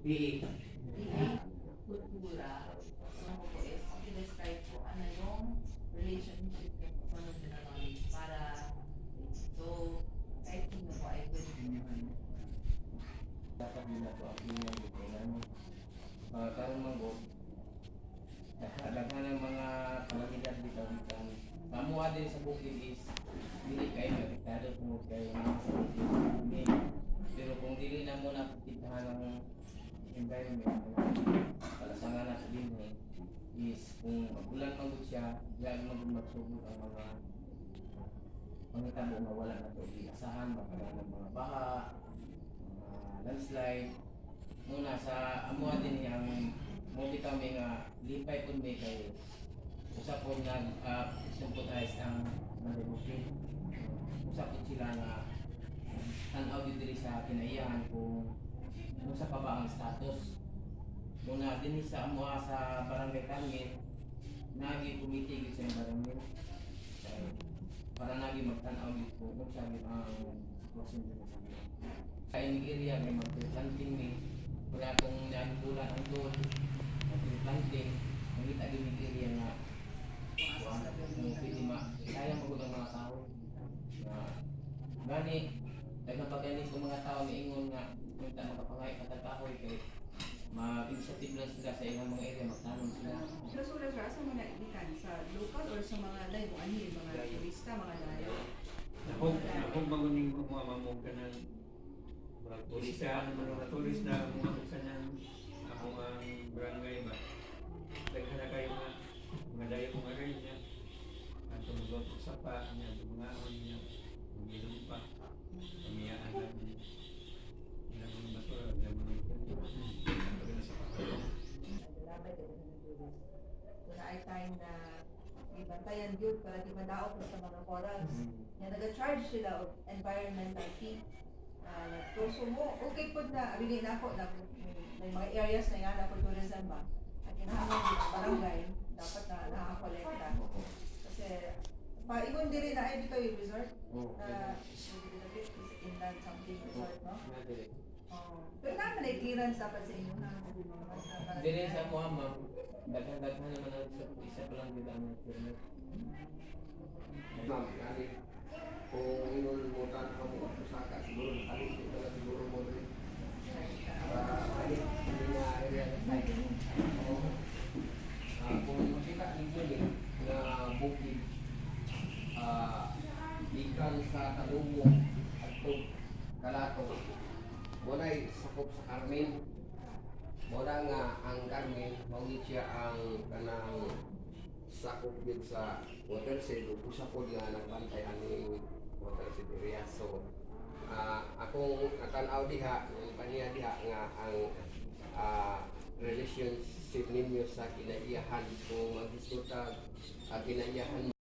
PE. Kultura. Ano po is, i-describe po ano yung relationship niyo po sa mga knowledge para so kahit sino po ay pwede po. Dapat din na po ang inyong bitinan. Karong manggo, daghan ng mga palagidan dito dito. Kamuha din sa bukid is dili kayo apektado kung kayo mga sa bukid. Pero kung dili na mo na protektahan ng environment, kalasangan na sa dinhi is kung magulan magud siya, diyan magud magsugod ang mga pangitabo na wala na to asahan, magkaroon ng mga baha, landslide. Muna sa amuha din ang muli kami nga lipay po may kay usap po nag sympathize ang nalibukid. Usap po sila nga tanaw dito sa kinaiyahan kung ano sa pa ba ang status. Muna din sa amuha sa barangay kami nagi committee sa environment para nagi magtanaw dito kung sa ang sitwasyon dito sa amin. Sa ining area may mag-planting ni kaya kung nagulan ang doon mag-planting makita din yung area nga kung pwede sayang magod ang mga tao gani daghang pagganit ng mga tao ni ingon nga kung ta makapangay katatahoy kay ma-initiative lang sila sa ilang mga area magtanong sila. Rasulas sa mga ikan sa local or sa mga live ani mga turista mga layo. Akong bangunin mo mamamog ka ng murag turista, mga turis na mga sanang ako ang barangay ba. Daghan na kayo mga dayo kong aray niya. Ang tumugot sa pa niya, dumangaon niya, umilong pa, pamiyaan lang niya. Ilang mga basura, ilang mga Kung ay time na ibantayan yun para di madaot sa mga corals. Na nag-charge sila of environmental fee. So mo, okay po na, bigay na ako na may mga areas na nga na for tourism ba. At kinahanglan ng barangay, dapat na nakakolekta. Kasi, paingon din rin na ay dito yung resort. Inland something resort, no? Pero naman ay clearance dapat sa inyo na. Dili sa mo ma'am, daghan naman ang isa pa lang din ang permit. Ma'am, kani kung inulmutan ka mo at pusaka, siguro nakalit ito na siguro mo rin. Hindi na area na site. Kung makita ninyo din na bukid, ikan sa Talungo at Kalato, walay sakop sa Carmen. Wala nga ang Carmen, mawit siya ang kanang sakop yun sa watershed o usa po nga nagbantay ani watershed area. So akong natanaw diha ng paniya diha nga ang relationship ninyo sa kinaiyahan kung magdiskuta kinaiyahan